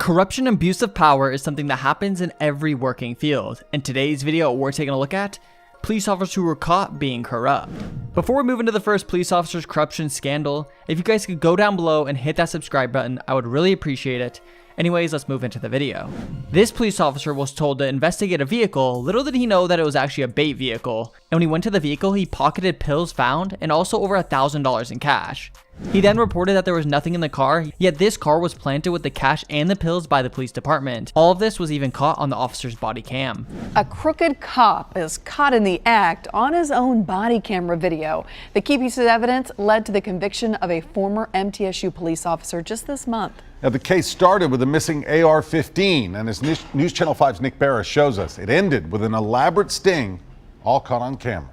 Corruption and abuse of power is something that happens in every working field. In today's video, we're taking a look at police officers who were caught being corrupt. Before we move into the first police officer's corruption scandal, if you guys could go down below and hit that subscribe button, I would really appreciate it. Anyways, let's move into the video. This police officer was told to investigate a vehicle. Little did he know that it was actually a bait vehicle. And when he went to the vehicle, he pocketed pills found and also over $1,000 in cash. He then reported that there was nothing in the car, yet this car was planted with the cash and the pills by the police department. All of this was even caught on the officer's body cam. A crooked cop is caught in the act on his own body camera video. The key piece of evidence led to the conviction of a former MTSU police officer just this month. Now, the case started with a missing AR-15, and as News Channel 5's Nick Barris shows us, it ended with an elaborate sting, all caught on camera.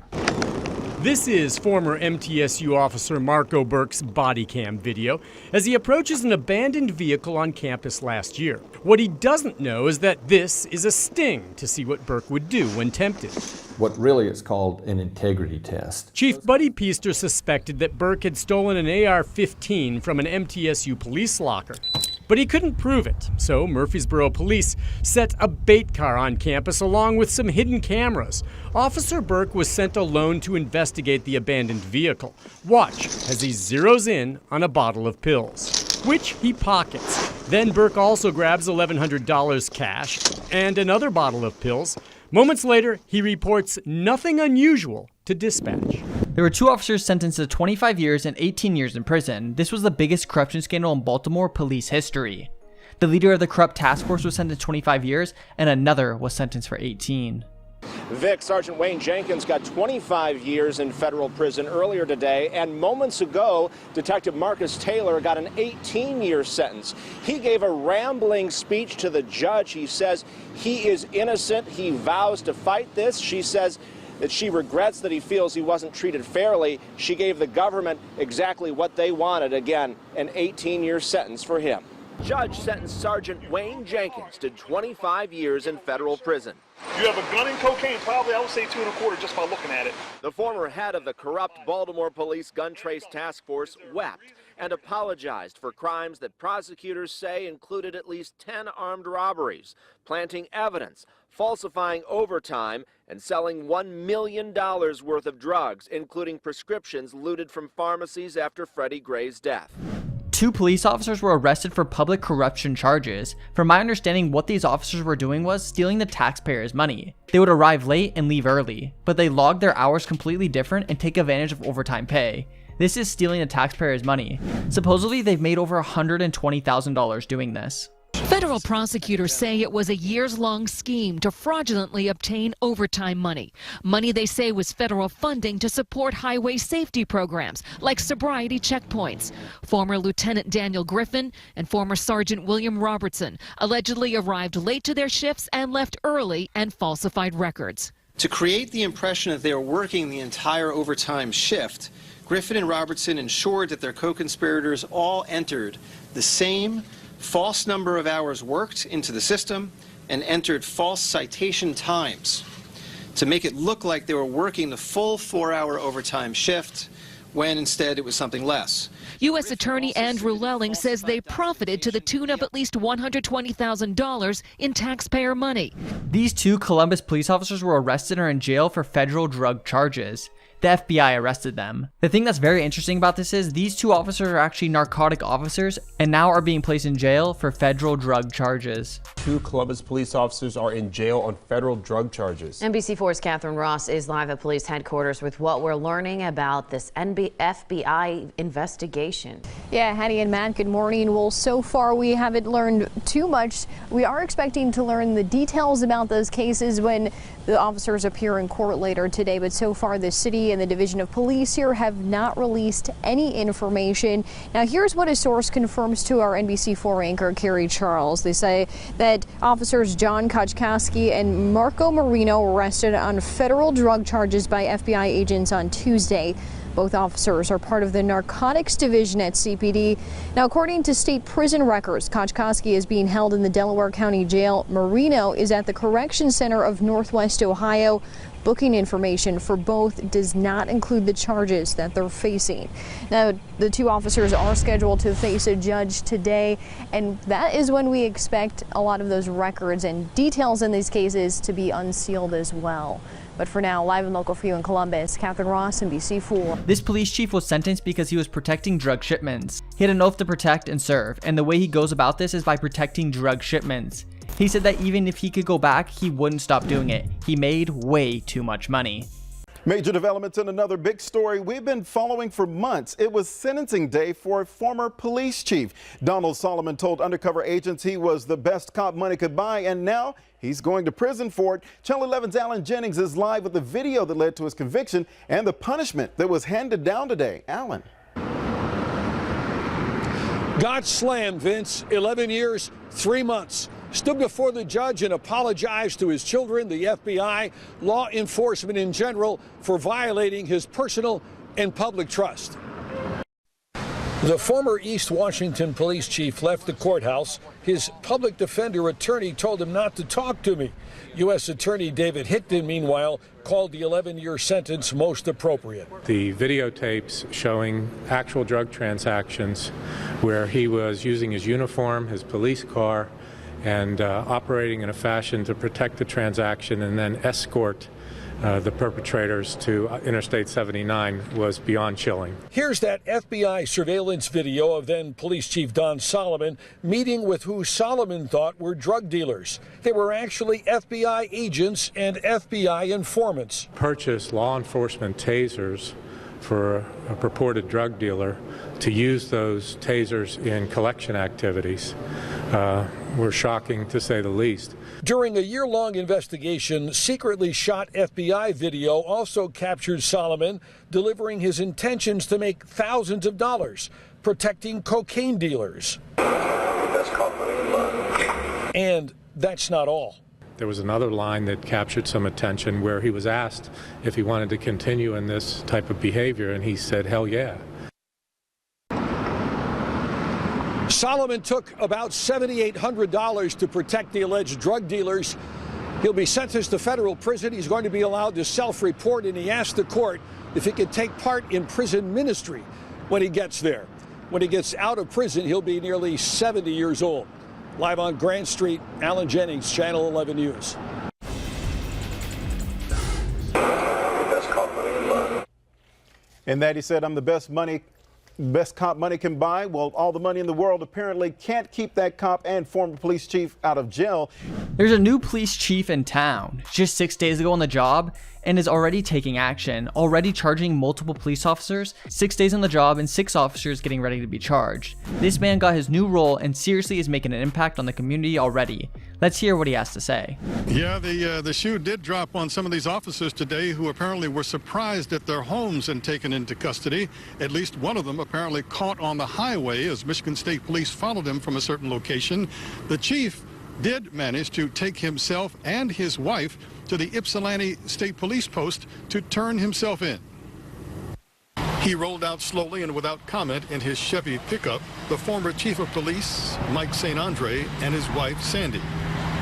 This is former MTSU officer Marco Burke's body cam video as he approaches an abandoned vehicle on campus last year. What he doesn't know is that this is a sting to see what Burke would do when tempted. What really is called an integrity test. Chief Buddy Peaster suspected that Burke had stolen an AR-15 from an MTSU police locker. But he couldn't prove it, so Murfreesboro police set a bait car on campus along with some hidden cameras. Officer Burke was sent alone to investigate the abandoned vehicle. Watch as he zeroes in on a bottle of pills, which he pockets. Then Burke also grabs $1,100 cash and another bottle of pills. Moments later, he reports nothing unusual to dispatch. There were two officers sentenced to 25 years and 18 years in prison. This was the biggest corruption scandal in Baltimore police history. The leader of the corrupt task force was sentenced to 25 years and another was sentenced for 18. Vic, Sergeant Wayne Jenkins got 25 years in federal prison earlier today, and moments ago, Detective Marcus Taylor got an 18-year sentence. He gave a rambling speech to the judge. He says he is innocent. He vows to fight this. She says that she regrets that he feels he wasn't treated fairly. She gave the government exactly what they wanted. Again, an 18-year sentence for him. Judge sentenced Sergeant Wayne Jenkins to 25 years in federal prison. You have a gun and cocaine, probably I would say 2 1/4 just by looking at it. The former head of the corrupt Baltimore Police Gun Trace Task Force wept and apologized for crimes that prosecutors say included at least 10 armed robberies, planting evidence, falsifying overtime, and selling $1 million worth of drugs, including prescriptions looted from pharmacies after Freddie Gray's death. Two police officers were arrested for public corruption charges. From my understanding, what these officers were doing was stealing the taxpayers' money. They would arrive late and leave early, but they logged their hours completely different and take advantage of overtime pay. This is stealing the taxpayers' money. Supposedly, they've made over $120,000 doing this. Federal prosecutors say it was a years-long scheme to fraudulently obtain overtime money. Money they say was federal funding to support highway safety programs like sobriety checkpoints. Former Lieutenant Daniel Griffin and former Sergeant William Robertson allegedly arrived late to their shifts and left early and falsified records. To create the impression that they were working the entire overtime shift, Griffin and Robertson ensured that their co-conspirators all entered the same false number of hours worked into the system and entered false citation times to make it look like they were working the full 4-hour overtime shift when instead it was something less. U.S. Attorney Andrew Lelling says they profited to the tune of at least $120,000 in taxpayer money. These two Columbus police officers were arrested and are in jail for federal drug charges. The FBI arrested them. The thing that's very interesting about this is these two officers are actually narcotic officers and now are being placed in jail for federal drug charges. Two Columbus police officers are in jail on federal drug charges. NBC4's Catherine Ross is live at police headquarters with what we're learning about this FBI investigation. Yeah, Hattie and Matt, good morning. Well, so far we haven't learned too much. We are expecting to learn the details about those cases when the officers appear in court later today, but so far the city and the Division of Police here have not released any information. Now, here's what a source confirms to our NBC4 anchor, Carrie Charles. They say that officers John Koczkowski and Marco Marino were arrested on federal drug charges by FBI agents on Tuesday. Both officers are part of the narcotics division at CPD. Now, according to state prison records, Koczkowski is being held in the Delaware County Jail. Marino is at the Correction Center of Northwest Ohio. Booking information for both does not include the charges that they're facing. Now, the two officers are scheduled to face a judge today, and that is when we expect a lot of those records and details in these cases to be unsealed as well. But for now, live and local for you in Columbus, Catherine Ross, NBC4. This police chief was sentenced because he was protecting drug shipments. He had an oath to protect and serve, and the way he goes about this is by protecting drug shipments. He said that even if he could go back, he wouldn't stop doing it. He made way too much money. Major developments in another big story we've been following for months. It was sentencing day for a former police chief. Donald Solomon told undercover agents he was the best cop money could buy, and now he's going to prison for it. Channel 11's Alan Jennings is live with the video that led to his conviction and the punishment that was handed down today. Alan. Got slammed, Vince. 11 years, 3 months. Stood before the judge and apologized to his children, the FBI, law enforcement in general, for violating his personal and public trust. The former East Washington police chief left the courthouse. His public defender attorney told him not to talk to me. U.S. Attorney David Hickton, meanwhile, called the 11-year sentence most appropriate. The videotapes showing actual drug transactions where he was using his uniform, his police car, and operating in a fashion to protect the transaction and then escort the perpetrators to Interstate 79 was beyond chilling. Here's that FBI surveillance video of then Police Chief Don Solomon meeting with who Solomon thought were drug dealers. They were actually FBI agents and FBI informants. Purchased law enforcement tasers for a purported drug dealer to use those tasers in collection activities were shocking, to say the least. During a year-long investigation, secretly shot FBI video also captured Solomon delivering his intentions to make thousands of dollars protecting cocaine dealers. And that's not all. There was another line that captured some attention where he was asked if he wanted to continue in this type of behavior, and he said, hell yeah. Solomon took about $7,800 to protect the alleged drug dealers. He'll be sentenced to federal prison. He's going to be allowed to self-report, and he asked the court if he could take part in prison ministry when he gets there. When he gets out of prison, he'll be nearly 70 years old. Live on Grant Street, Alan Jennings, Channel 11 News. And that he said, I'm the best cop money can buy. Well, all the money in the world apparently can't keep that cop and former police chief out of jail. There's a new police chief in town, just 6 days ago on the job, and is already taking action, already charging multiple police officers, 6 days on the job, and 6 officers getting ready to be charged. This man got his new role and seriously is making an impact on the community already. Let's hear what he has to say. Yeah, the shoe did drop on some of these officers today who apparently were surprised at their homes and taken into custody. At least one of them apparently caught on the highway as Michigan State Police followed him from a certain location. The chief did manage to take himself and his wife to the Ypsilanti State Police Post to turn himself in. He rolled out slowly and without comment in his Chevy pickup, the former chief of police, Mike St. Andre, and his wife, Sandy.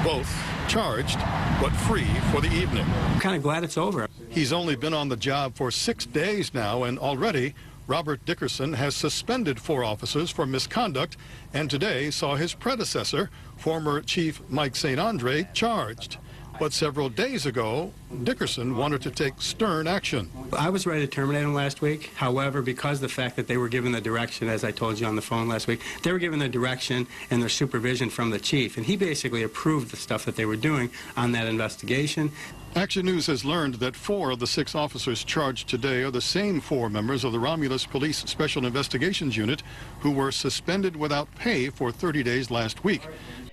Both charged, but free for the evening. I'm kind of glad it's over. He's only been on the job for 6 days now, and already Robert Dickerson has suspended 4 officers for misconduct, and today saw his predecessor, former Chief Mike St. Andre, charged. But several days ago, Dickerson wanted to take stern action. I was ready to terminate him last week. However, because of the fact that they were given the direction, as I told you on the phone last week, they were given the direction and their supervision from the chief, and he basically approved the stuff that they were doing on that investigation. Action News has learned that 4 of the 6 officers charged today are the same 4 members of the Romulus Police Special Investigations Unit who were suspended without pay for 30 days last week.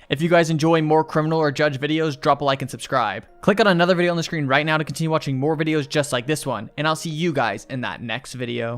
If you guys enjoy more criminal or judge videos, drop a like and subscribe. Click on another video on the screen right now to continue watching more videos just like this one, and I'll see you guys in that next video.